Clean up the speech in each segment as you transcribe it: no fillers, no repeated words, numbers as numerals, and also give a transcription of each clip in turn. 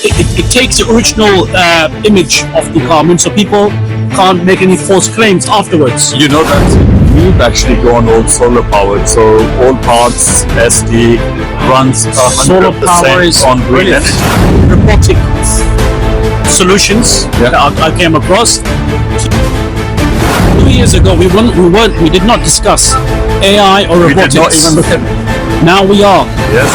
it takes the original image of the garment, so people can't make any false claims afterwards. You know that we've actually gone all solar powered, so all parts SD runs 100% Solar power is on green energy. Robotic solutions that I came across. 2 years ago, we did not discuss AI or robotics. We did not even look at it. Now we are. Yes.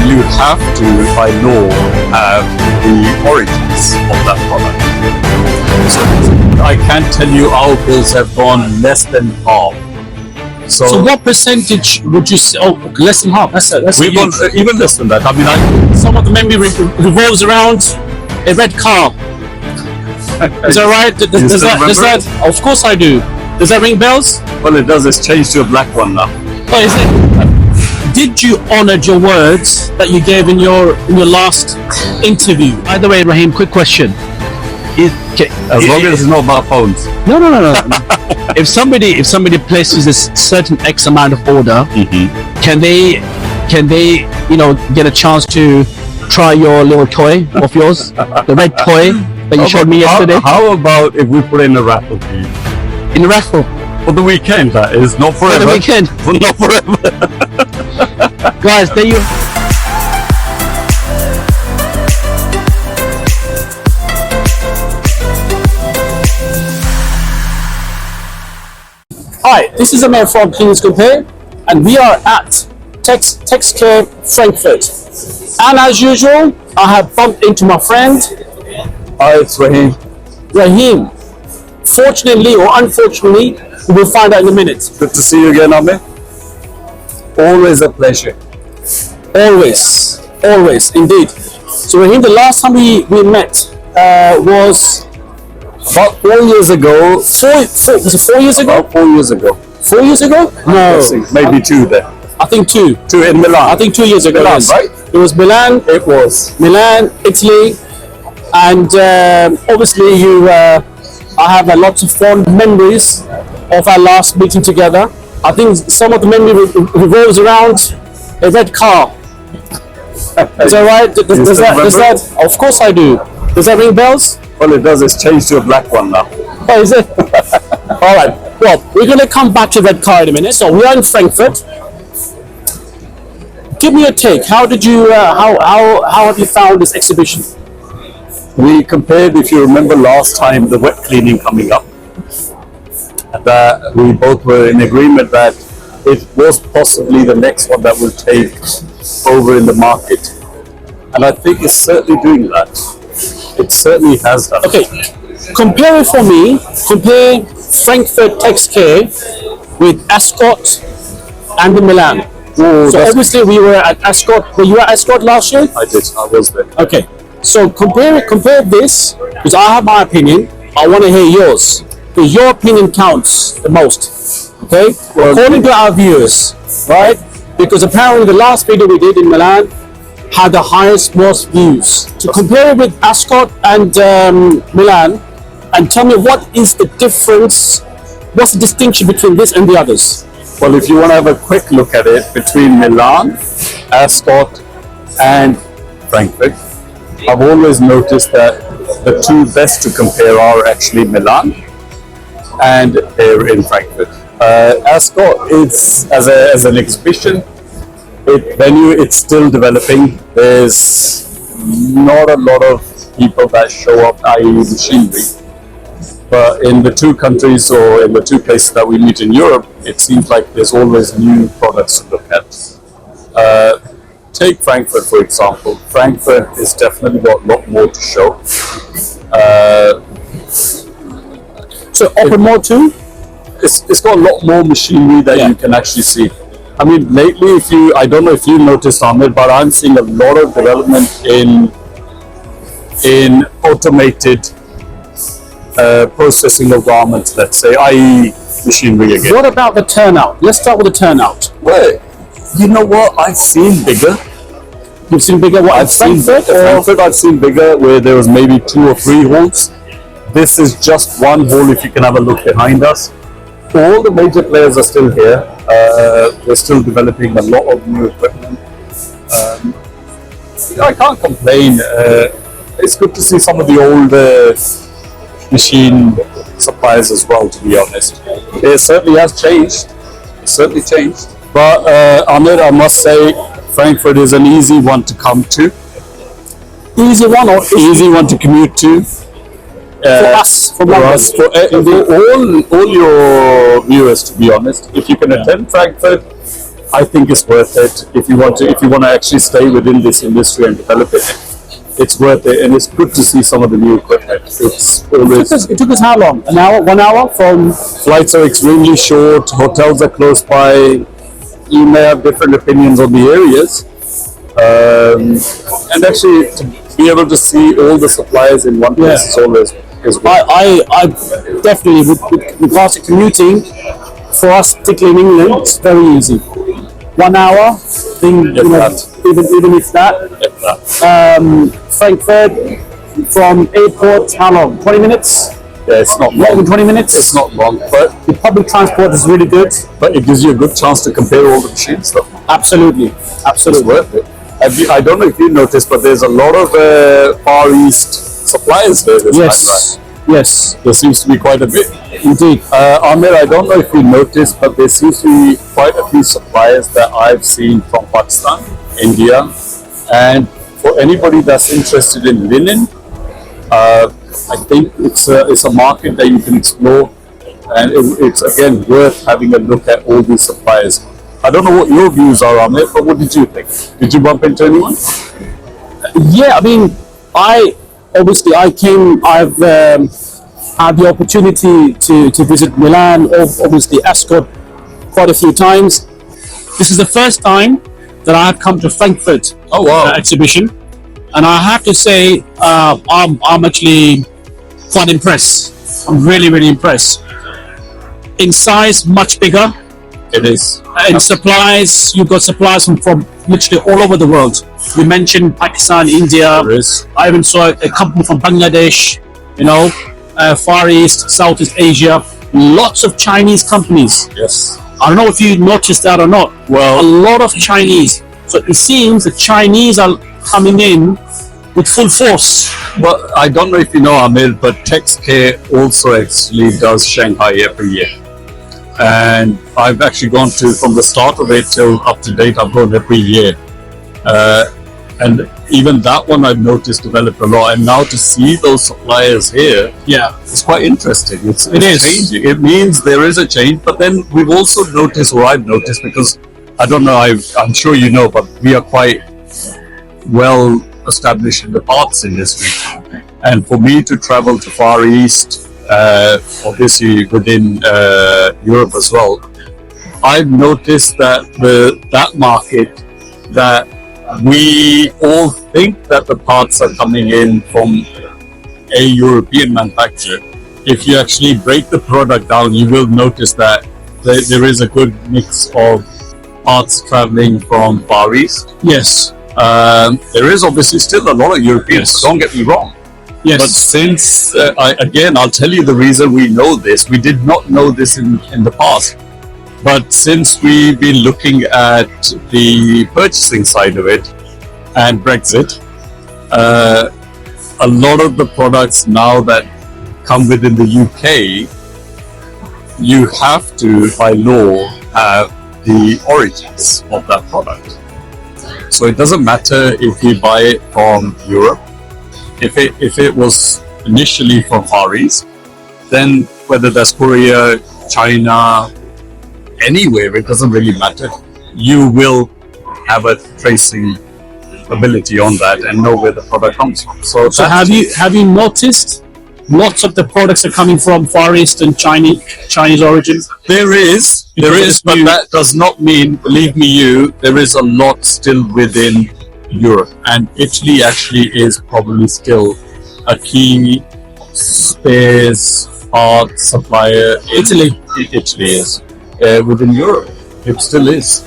You have to, by law, have the origins of that product. So I can't tell you our bills have gone less than half. So what percentage would you say? Oh, less than half. That's we want even less than that. I mean, some of the memory revolves around a red car. Is that right? Does that? Of course I do. Does that ring bells? Well, it does. It's changed to a black one now. Oh, is it? Did you honour your words that you gave in your last interview? By the way, Rahim, quick question. As long as it's not about phones. No. If somebody places a certain X amount of order, can they get a chance to try your little toy of yours, the red toy that you showed me yesterday? How about if we put in a raffle for you? In a raffle? For the weekend, that is, not forever. For the weekend? Not forever. Guys, there you... Hi, this is Amir from Cleaners Compare, and we are at Texcare Frankfurt. And as usual, I have bumped into my friend. Hi, it's Rahim. Rahim. Fortunately or unfortunately, we will find out in a minute. Good to see you again, Amir. Always a pleasure. Always, indeed. So Rahim, the last time we met was about 4 years ago. Was it 4 years ago? About 4 years ago. 4 years ago? No. Maybe 2 then. I think 2. 2 in Milan. I think 2 years ago. Milan, right? It was Milan. It was. Milan, Italy. And obviously I have lots of fond memories of our last meeting together. I think some of the memory revolves around a red car. Is that right? Does that? Of course I do. Does that ring bells? Well, it does. It's changed to a black one now. Oh, is it? All right. Well, we're going to come back to that car in a minute. So we are in Frankfurt. Give me a take. How did you? How have you found this exhibition? We compared, if you remember last time, the wet cleaning coming up. That we both were in agreement that it was possibly the next one that will take over in the market. And I think it's certainly doing that. It certainly has that. Okay, compare it for me. Compare Frankfurt Texcare with Ascot and the Milan. Oh, so obviously we were at Ascot. Were you at Ascot last year? I did. I was there. Okay, so compare this, because I have my opinion. I want to hear yours, because your opinion counts the most. Okay, well, according to our viewers, right? Because apparently the last video we did in Milan had the highest, most views. So compare it with Ascot and Milan, and tell me what is the difference, what's the distinction between this and the others? Well, if you want to have a quick look at it, between Milan, Ascot and Frankfurt, I've always noticed that the two best to compare are actually Milan and here in Frankfurt. Ascot, it's as an exhibition venue, it's still developing. There's not a lot of people that show up, i.e. machinery. But in the two countries or in the two places that we meet in Europe, it seems like there's always new products to look at. Take Frankfurt, for example. Frankfurt has definitely got a lot more to show. So open more too? It's got a lot more machinery that you can actually see. I mean, lately, I don't know if you noticed, Ahmed, but I'm seeing a lot of development in automated processing of garments, let's say, i.e. machinery again. What about the turnout? Let's start with the turnout. Well, you know what? I've seen bigger. You've seen bigger? What, I've seen Frankfurt, I've seen bigger where there was maybe 2 or 3 holes. This is just one hole, if you can have a look behind us. All the major players are still here. They're still developing a lot of new equipment. I can't complain. It's good to see some of the older machine suppliers as well, to be honest. It certainly has changed. It's certainly changed. But Amir, I must say, Frankfurt is an easy one to come to. Easy one or Easy one to commute to. for us? For us, for all your viewers, to be honest. If you can attend Frankfurt, I think it's worth it. If you want to actually stay within this industry and develop it, it's worth it. And it's good to see some of the new equipment. It's always. It took us how long? An hour? 1 hour from? Flights are extremely short. Hotels are close by. You may have different opinions on the areas. And actually, to be able to see all the suppliers in one place is always is good. I definitely, with regards to commuting, for us, particularly in England, it's very easy. 1 hour, even if that. Frankfurt from airport, how long? 20 minutes? Yeah, it's not More long. than 20 minutes? It's not long, but The public transport is really good. it gives you a good chance to compare all the machines, though. Absolutely, It's absolutely. worth it. I don't know if you noticed, but there's a lot of Far East suppliers there this time Yes, yes, round. There seems to be quite a bit. indeed. Amir, I don't know if you noticed, but there seems to be quite a few suppliers that I've seen from Pakistan, India, and for anybody that's interested in linen, I think it's a market that you can explore, and it's again worth having a look at all these suppliers. I don't know what your views are on it, but what did you think? Did you bump into anyone? Yeah, I mean, I've had the opportunity to visit Milan, or obviously Ascot, quite a few times. This is the first time that I have come to Frankfurt Oh wow! exhibition, and I have to say, I'm actually quite impressed. I'm really, really impressed. In size, much bigger. It is. In supplies, you've got supplies from literally all over the world. You mentioned Pakistan, India. There is. I even saw a company from Bangladesh, Far East, Southeast Asia. Lots of Chinese companies. Yes. I don't know if you noticed that or not. Well, A lot of Chinese. So it seems the Chinese are coming in with full force. Well, I don't know if you know, Amir, but Texcare also actually does Shanghai every year. And I've actually gone to, from the start of it till up to date, I've gone every year. And even that one I've noticed developed a lot. And now to see those suppliers here, Yeah. it's quite interesting. It's is. changing. It means there is a change. But then we've also noticed, or I've noticed, because I don't know, I'm sure you know, but we are quite well established in the parts industry. And for me to travel to Far East, obviously within Europe as well, I've noticed that that market, that we all think that the parts are coming in from a European manufacturer. If you actually break the product down, you will notice that there is a good mix of parts traveling from Far East. Yes. There is obviously still a lot of Europeans, Yes. don't get me wrong. Yes. But since, I'll tell you the reason we know this. We did not know this in the past. But since we've been looking at the purchasing side of it and Brexit, a lot of the products now that come within the UK, you have to, by law, have the origins of that product. So it doesn't matter if you buy it from Europe. If it was initially from Far East, then whether that's Korea, China, anywhere, it doesn't really matter. You will have a tracing ability on that and know where the product comes from. So have you noticed lots of the products are coming from Far East and Chinese origin? There is, but that does not mean, believe me, there is a lot still within Europe, and Italy actually is probably still a key spares parts supplier. Italy is within Europe. It still is,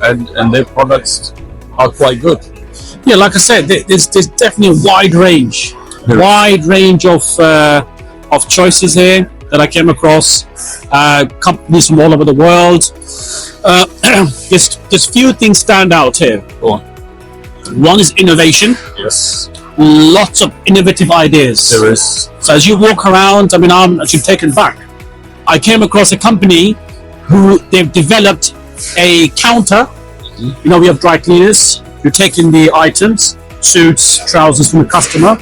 and their products are quite good. Yeah, like I said, there's definitely a wide range of choices here that I came across. Companies from all over the world. Just few things stand out here. Go on. One is innovation. Yes. Lots of innovative ideas. There is. So as you walk around, I mean, I'm actually taken back. I came across a company who they've developed a counter. You know, we have dry cleaners. You take in the items, suits, trousers from the customer.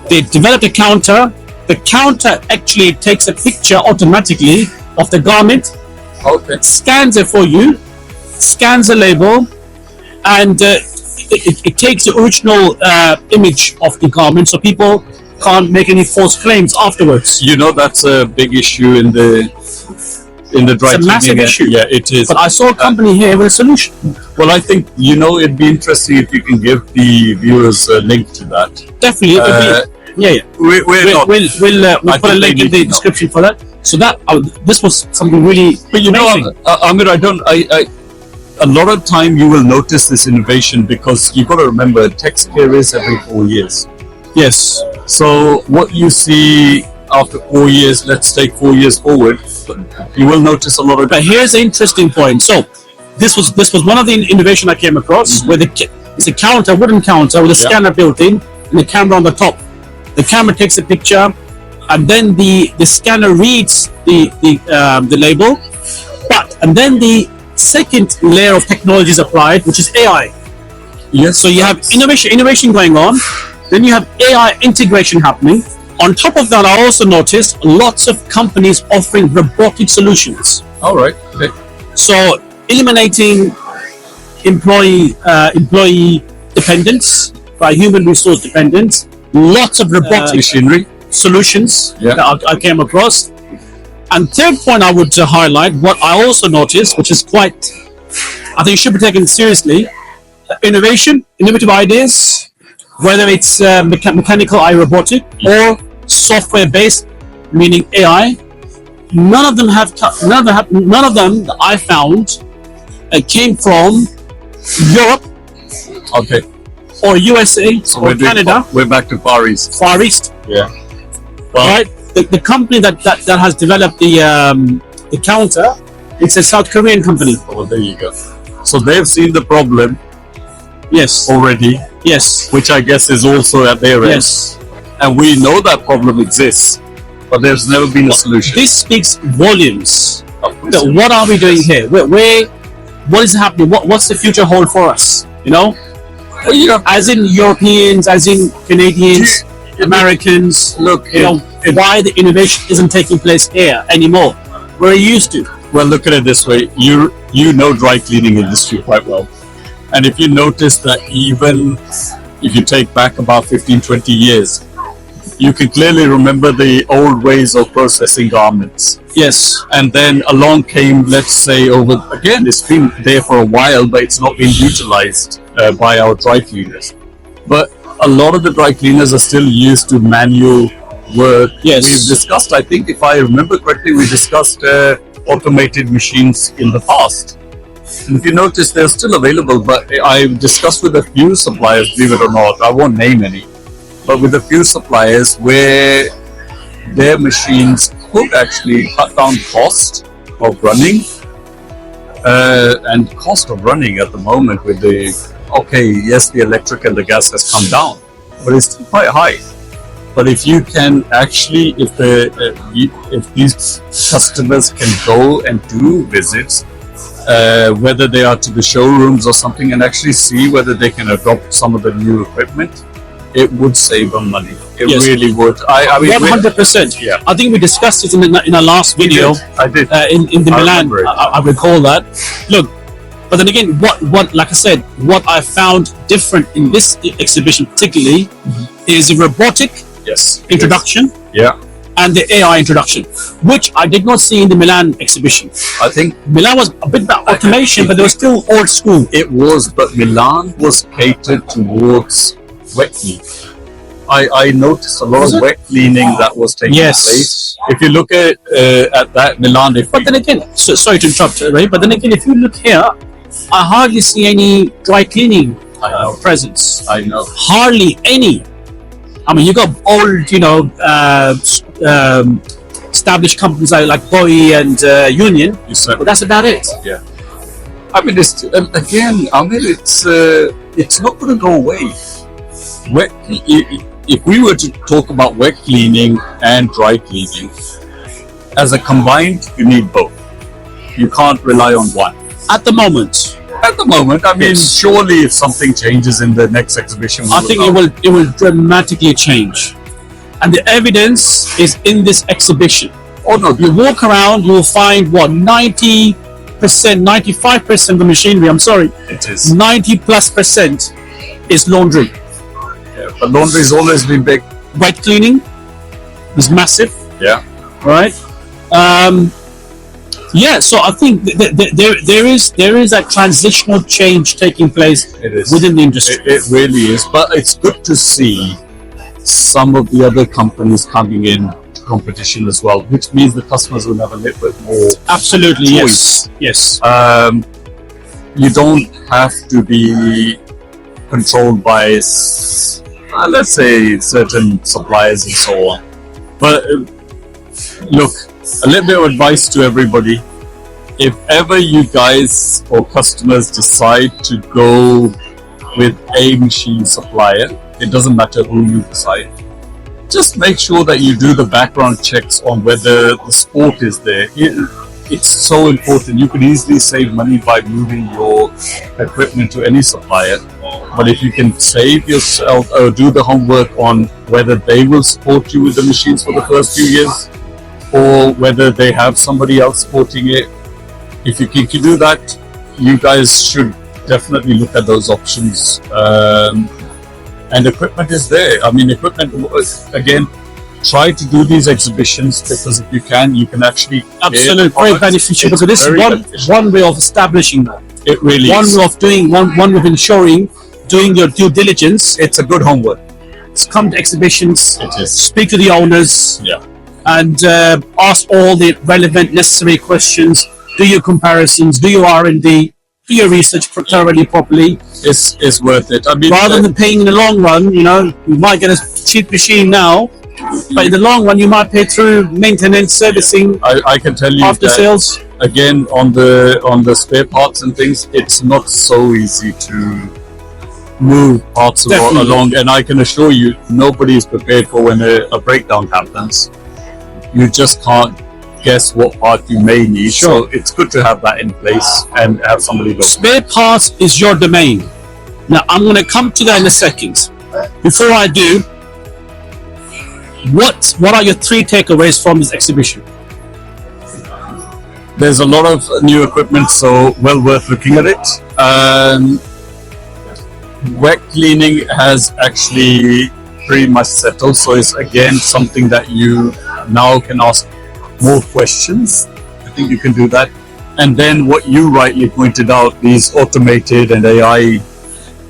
They developed a counter. The counter actually takes a picture automatically of the garment, Okay. scans it for you, scans the label, and it takes the original image of the garment, so people can't make any false claims afterwards. You know, that's a big issue in the dry It's a massive cleaning. issue. Yeah, it is. But I saw a company here with a solution. Well, I think, you know, it'd be interesting if you can give the viewers a link to that. Definitely, it could be. Yeah. We're not. We'll I put a think link they in need the to know. description for that. So that this was something really But you amazing. know, Amir, a lot of time you will notice this innovation because you've got to remember Texcare is every 4 years. Yes. So what you see after 4 years, let's take 4 years forward, you will notice a lot of. But here's the interesting point. So this was one of the innovation I came across where it's a counter, wooden counter with a scanner built in and a camera on the top. The camera takes a picture, and then the scanner reads the label. And then the second layer of technology is applied, which is AI. Yes. So you have innovation going on, then you have AI integration happening. On top of that, I also noticed lots of companies offering robotic solutions. All right. Okay. So eliminating employee dependence by human resource dependence. Lots of robotic Machinery. solutions Yeah. that I came across. And third point I would highlight, what I also noticed, which is quite, I think should be taken seriously, innovative ideas, whether it's mechanical robotic or software-based, meaning AI. None of them that I found came from Europe Okay. or USA So or Canada, we're back to Far East. Far East. Yeah. Right? The company that has developed the counter, it's a South Korean company. Well, there you go. So they've seen the problem Yes. already, Yes. which I guess is also at their end. Yes. And we know that problem exists, but there's never been a solution. This speaks volumes. Of course. So what are we doing here? What is happening? What's the future hold for us? You know, Well, you know, as in Europeans, as in Canadians, Americans. look, You know, why the innovation isn't taking place here anymore? We're used to. well, look at it this way. You know dry cleaning industry quite well. And if you notice that even if you take back about 15, 20 years, you can clearly remember the old ways of processing garments. Yes. And then along came, let's say, again, it's been there for a while, but it's not been utilized by our dry cleaners. But a lot of the dry cleaners are still used to manual work. Yes. We've discussed, I think, if I remember correctly, we discussed automated machines in the past. And if you notice, they're still available, but I've discussed with a few suppliers, believe it or not, I won't name any, but with a few suppliers where their machines could actually cut down cost of running. And cost of running at the moment with yes, the electric and the gas has come down, but it's still quite high. But if you can actually, if these customers can go and do visits, whether they are to the showrooms or something, and actually see whether they can adopt some of the new equipment, it would save them money. It Yes. really would. I mean, 100%. Yeah. I think we discussed it in our last video. I did. In the I Milan, remember it. I recall that. Look, but then again, what like I said, what I found different in this exhibition particularly is the robotic Yes. introduction Yeah. and the AI introduction, which I did not see in the Milan exhibition. I think Milan was a bit about automation, but they were still old school. it was, but Milan was catered towards wet cleaning. I noticed a lot Was of it? wet cleaning that was taking Yes. place. If you look at that Milan, But then again, sorry to interrupt, Ray, but then again, if you look here, I hardly see any dry cleaning presence. I know. Hardly any. I mean, you got old, established companies like Bowie and Union, You said, but that's about it. I mean, it's again. I mean, it's it's not going to go away. If we were to talk about wet cleaning and dry cleaning, as a combined, you need both. You can't rely on one. At the moment, I mean, surely if something changes in the next exhibition, I think it will dramatically change. And the evidence is in this exhibition. Oh no, you walk around, you will find what 90%, 95% of the machinery. I'm sorry, it is 90+% is laundry. Yeah, but laundry has always been big. Wet cleaning is massive. Yeah. Right. Yeah. So I think there is a transitional change taking place within the industry. It really is. But it's good to see some of the other companies coming in to competition as well, which means the customers will have a little bit more absolutely choice. Yes. You don't have to be controlled by let's say certain suppliers and so on. But look, a little bit of advice to everybody: if ever you guys or customers decide to go with a machine supplier, it doesn't matter who you decide, just make sure that you do the background checks on whether the support is there. It's so important. You could easily save money by moving your equipment to any supplier, but if you can save yourself or do the homework on whether they will support you with the machines for the first few years or whether they have somebody else supporting it, if you can do that, you guys should definitely look at those options. And equipment is there. I mean, equipment, again, try to do these exhibitions because if you can actually absolutely very beneficial, because this is one way of establishing that. It really is. One way of doing one way of ensuring doing your due diligence. It's a good homework. It's come to exhibitions. It is. Speak to the owners. Yeah. And ask all the relevant, necessary questions. Do your comparisons. Do your R&D. Do your research thoroughly, properly. It's worth it. I mean, rather than paying in the long run, you might get a cheap machine now, but in the long run, you might pay through maintenance, servicing. I can tell you after that, sales. Again, on the spare parts and things, it's not so easy to move parts along, and I can assure you, nobody is prepared for when a breakdown happens. You just can't guess what part you may need. Sure. So it's good to have that in place and have somebody look. Spare parts is your domain. Now I'm going to come to that in a second. Before I do, what are your 3 takeaways from this exhibition? There's a lot of new equipment, so well worth looking at it. Wet cleaning has actually pretty much settled, so it's again something that you now can ask more questions. I think you can do that. And then what you rightly pointed out, these automated and AI,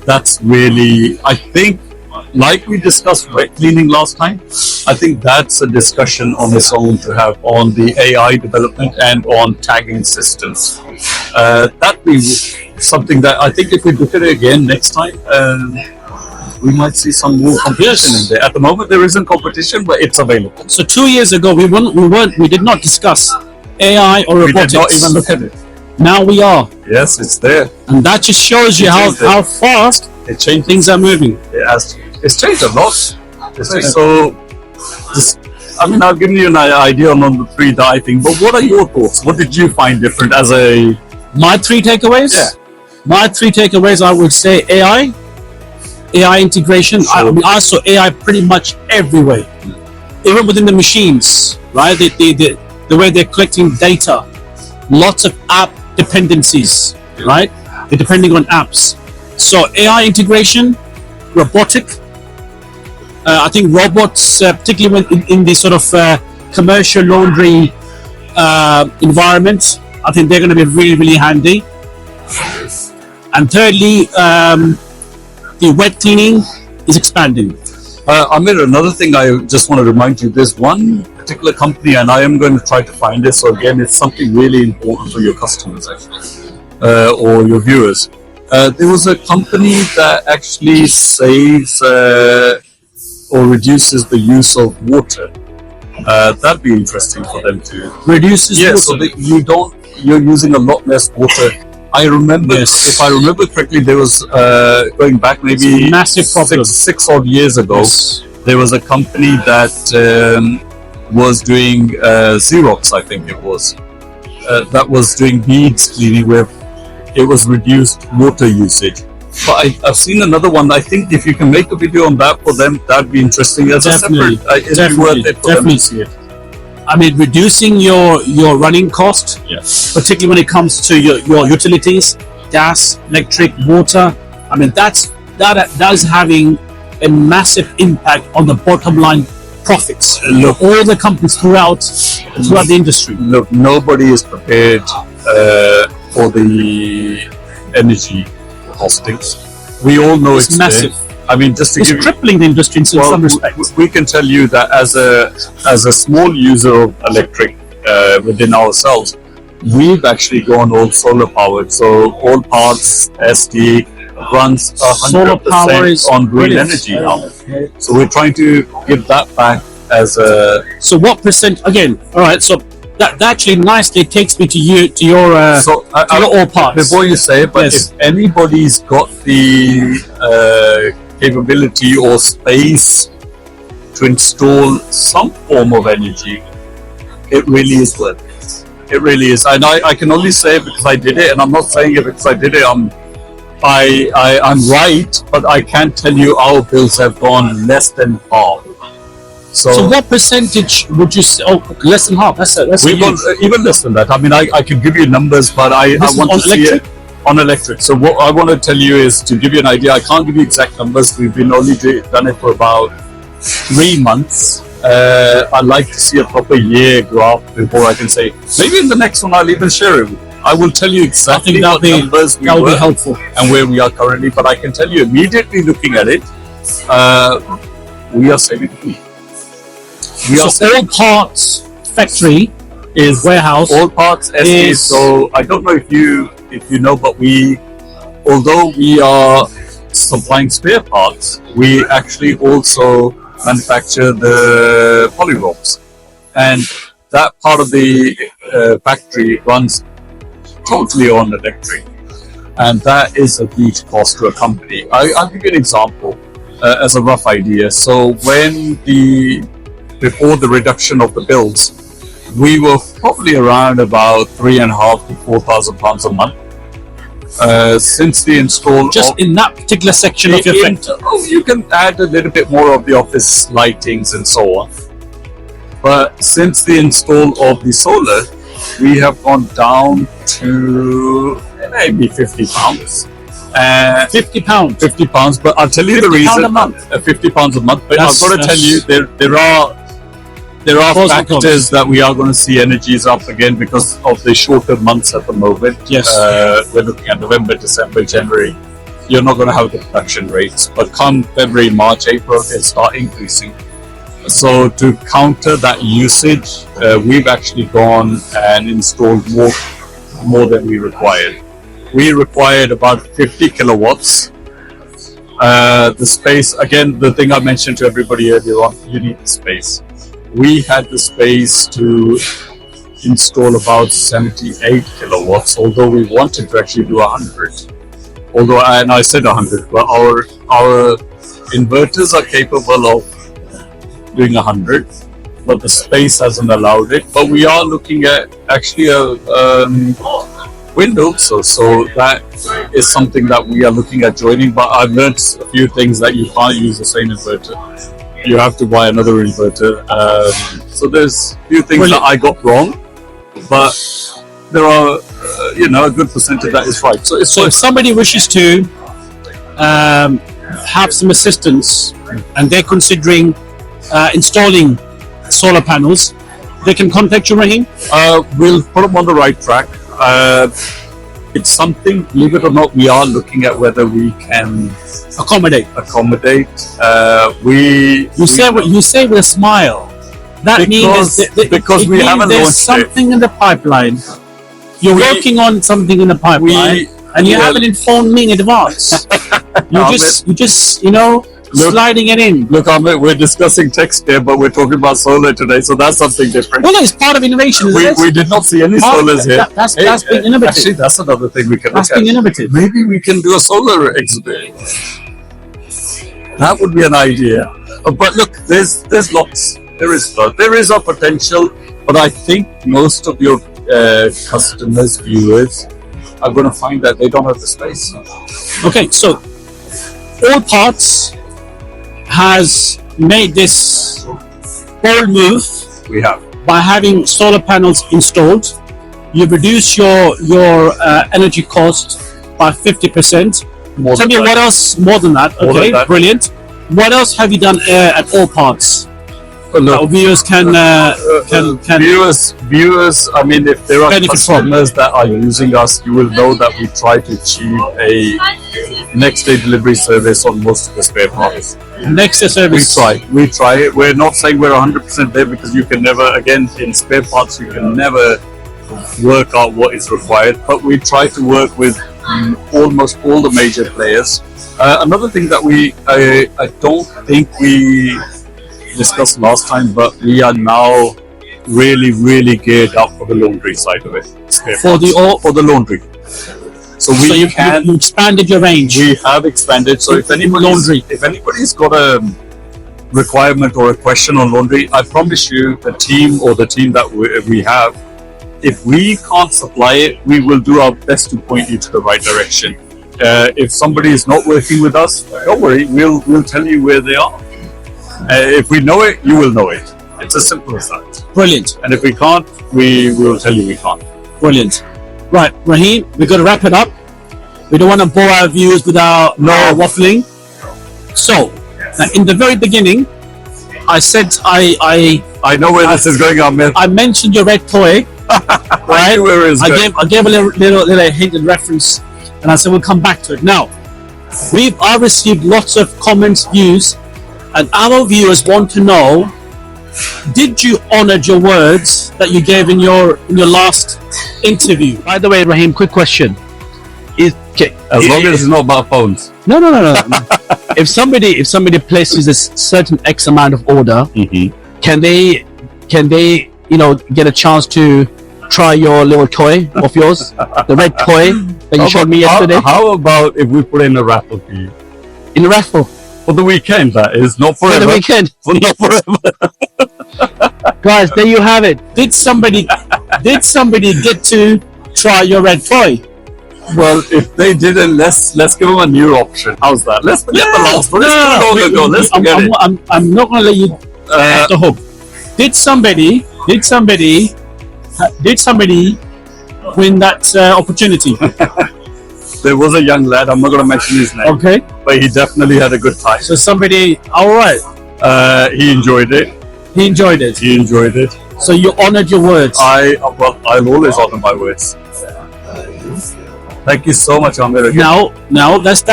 that's really, I think, like we discussed wet cleaning last time, I think that's a discussion on its own to have on the AI development and on tagging systems. That'd be something that I think if we look at it again next time, we might see some more competition in there. At the moment, there isn't competition, but it's available. So 2 years ago, we did not discuss AI or robotics. We did not even look at it. Now we are. Yes, it's there. And that just shows you how fast things are moving. It's changed a lot. So, I mean, I've given you an idea on the 3 die thing, but what are your thoughts? What did you find different as my 3 takeaways? Yeah. My 3 takeaways, I would say AI integration. Sure. I saw AI pretty much everywhere, even within the machines, right? The way they're collecting data, lots of app dependencies, right? They're depending on apps. So AI integration, robotic. I think robots, particularly when in this sort of commercial laundry environment, I think they're going to be really, really handy. And thirdly, the wet cleaning is expanding. Amir, another thing I just want to remind you, there's one particular company, and I am going to try to find it. So again, it's something really important for your customers, actually, or your viewers. There was a company that actually saves or reduces the use of water. That'd be interesting for them to reduces water. So that you're using a lot less water I remember, Yes. if I remember correctly, there was going back maybe massive problem. six odd years ago. Yes. There was a company that was doing Xerox, I think it was, that was doing beads cleaning where it was reduced water usage. But I've seen another one. I think if you can make a video on that for them, that'd be interesting as Definitely. a separate. It'd be worth it for them to see it. I mean, reducing your running cost, Yes. particularly when it comes to your utilities, gas, electric, water. I mean, that is having a massive impact on the bottom line profits. Look, All the companies throughout the industry. Look, nobody is prepared for the energy costings. We all know it's massive. there. I mean, just to It's give you, crippling the industry in some respects. we can tell you that as a small user of electric within ourselves, we've actually gone all solar powered. So all parts SD runs Solar power 100% is on green brilliant. energy now. So we're trying to give that back as a. So what percent? Again, all right. So that actually nicely takes me to your So your all parts. Before you say it, but Yes. if anybody's got the capability or space to install some form of energy, it really is worth it. It really is. And I can only say it because I did it, and I'm not saying it because I did it. I'm right, but I can't tell you our bills have gone less than half. So what percentage would you say? Oh, less than half. That's We've gone even less than that. I mean, I can give you numbers, but I This is want on to see electric? it on electric. So what I want to tell you is to give you an idea. I can't give you exact numbers. We've been only done it for about 3 months. I'd like to see a proper year graph before I can say. Maybe in the next one I'll even share it. I will tell you exactly what numbers we that'll were be helpful. and where we are currently. But I can tell you immediately looking at it, we are saving money. We are So all parts factory is warehouse. all parts SD. is- So I don't know if you know, but although we are supplying spare parts, we actually also manufacture the poly ropes, and that part of the factory runs totally on electric, and that is a huge cost to a company. I'll give you an example as a rough idea. So before the reduction of the bills, we were probably around about £3,500 to £4,000 a month. Since the install Just in that particular section of your factory. you can add a little bit more of the office lightings and so on. But since the install of the solar, we have gone down to maybe £50. £50. £50, but I'll tell you the reason. £50 a month. £50 a month. But I've got to tell you, there are Pros and factors cons. that we are going to see energies up again because of the shorter months at the moment. Yes. We're looking at November, December, January. You're not going to have the production rates, but come February, March, April, they'll start increasing. So to counter that usage, we've actually gone and installed more than we required. We required about 50 kilowatts. The space, again, the thing I mentioned to everybody earlier on, you need the space. We had the space to install about 78 kilowatts, although we wanted to actually do 100. And I said 100, but our inverters are capable of doing 100, but the space hasn't allowed it. But we are looking at actually a window, so that is something that we are looking at joining. But I've learned a few things that you can't use the same inverter. You have to buy another inverter. So there's a few things that I got wrong, but there are, a good percentage that is right. So if somebody wishes to have some assistance and they're considering installing solar panels, they can contact you, Rahim? We'll put them on the right track. It's something, believe it or not, we are looking at whether we can accommodate. You say with a smile. That means because we haven't there's launched something in the pipeline. You're working on something in the pipeline, and you haven't informed me in advance. You just sliding it in. Look, Ahmed, we're discussing Texcare, but we're talking about solar today, so that's something different. Well, it's part of innovation, isn't it? We did not see any solars here. That's being innovative. Actually, that's another thing we can That's look at. being innovative. Maybe we can do a solar exhibit. That would be an idea. But look, there's lots. There is a potential, but I think most of your customers, viewers, are going to find that they don't have the space. Okay, so All Parts has made this bold move We have. by having solar panels installed. You've reduced your energy cost by 50%. More Tell than me that. what else more than that. More Okay, than that. brilliant. What else have you done at All Parts? But look, Our viewers can viewers. I mean, if there are benefit from. customers that are using us, you will know that we try to achieve a next day delivery service on most of the spare parts. Next day We service. try it. We're not saying we're 100% there because you can never, again, in spare parts, you can never work out what is required. But we try to work with almost all the major players. Another thing that I don't think we discussed last time, but we are now really geared up for the laundry side of it. For the laundry. So we you expanded your range. we have expanded. So if anybody's got a requirement or a question on laundry, I promise you, the team that we have, if we can't supply it, we will do our best to point you to the right direction. If somebody is not working with us, don't worry, we'll tell you where they are. If we know it, you will know it. It's as simple as that. Brilliant. And if we can't, we will tell you we can't. Brilliant. Right, Rahim, we've got to wrap it up. We don't want to bore our viewers with our waffling. So, in the very beginning, I said I know where this is going on, man. I mentioned your red toy. Right? Where is it? I gave a little hint and reference, and I said we'll come back to it. Now, I've received lots of comments, views, and our viewers want to know: did you honor your words that you gave in your last interview? By the way, Rahim, quick question: As long as it's not about phones. No. if somebody places a certain X amount of order, can they get a chance to try your little toy of yours, the red toy that you showed me yesterday? How about if we put in a raffle for you? In a raffle For the weekend, that is. Not forever. for the weekend. Not forever. Guys, there you have it. Did somebody get to try your red toy? Well, if they didn't, let's give them a new option. How's that? Let's forget the last one. Let's forget it. I'm not going to let you off the hook. Did somebody win that opportunity? There was a young lad, I'm not going to mention his name, Okay. but he definitely had a good time. So somebody, all right. He enjoyed it. He enjoyed it. He enjoyed it. So you honored your words. I'll always honor my words. Thank you so much, Amir. Now this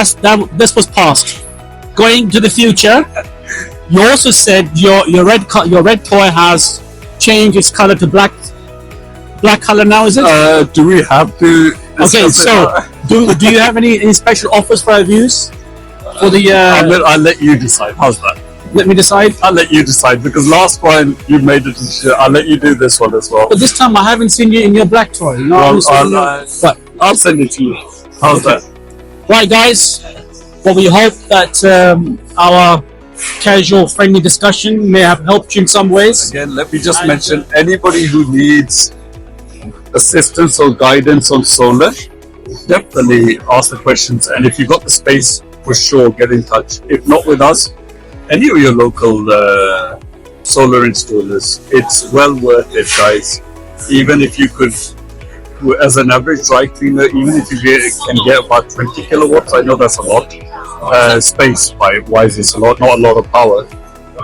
was past. Going to the future, you also said your red toy has changed its color to black color now, is it? Do we have to? Okay, so do you have any special offers for our views? For the I'll let you decide. How's that? let me decide. I'll let you decide because last time you made it. I'll let you do this one as well. But this time I haven't seen you in your black toy. You know, I'll send it to you. How's that? Right, guys. Well, we hope that our casual, friendly discussion may have helped you in some ways. Again, let me just mention anybody who needs assistance or guidance on solar, definitely ask the questions. And if you've got the space, for sure, get in touch. If not with us, any of your local solar installers, it's well worth it, guys. Even if you could, as an average dry cleaner, even if you can get about 20 kilowatts, I know that's a lot. Space wise, it's a lot, not a lot of power.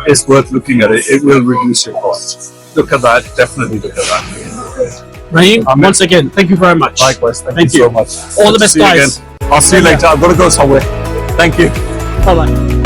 It's worth looking at it. It will reduce your costs. Look at that. Definitely look at that. Rahim, once again, thank you very much. Likewise. Thank you so much. All the best, guys. I'll see you later. I've got to go somewhere. Thank you. Bye-bye.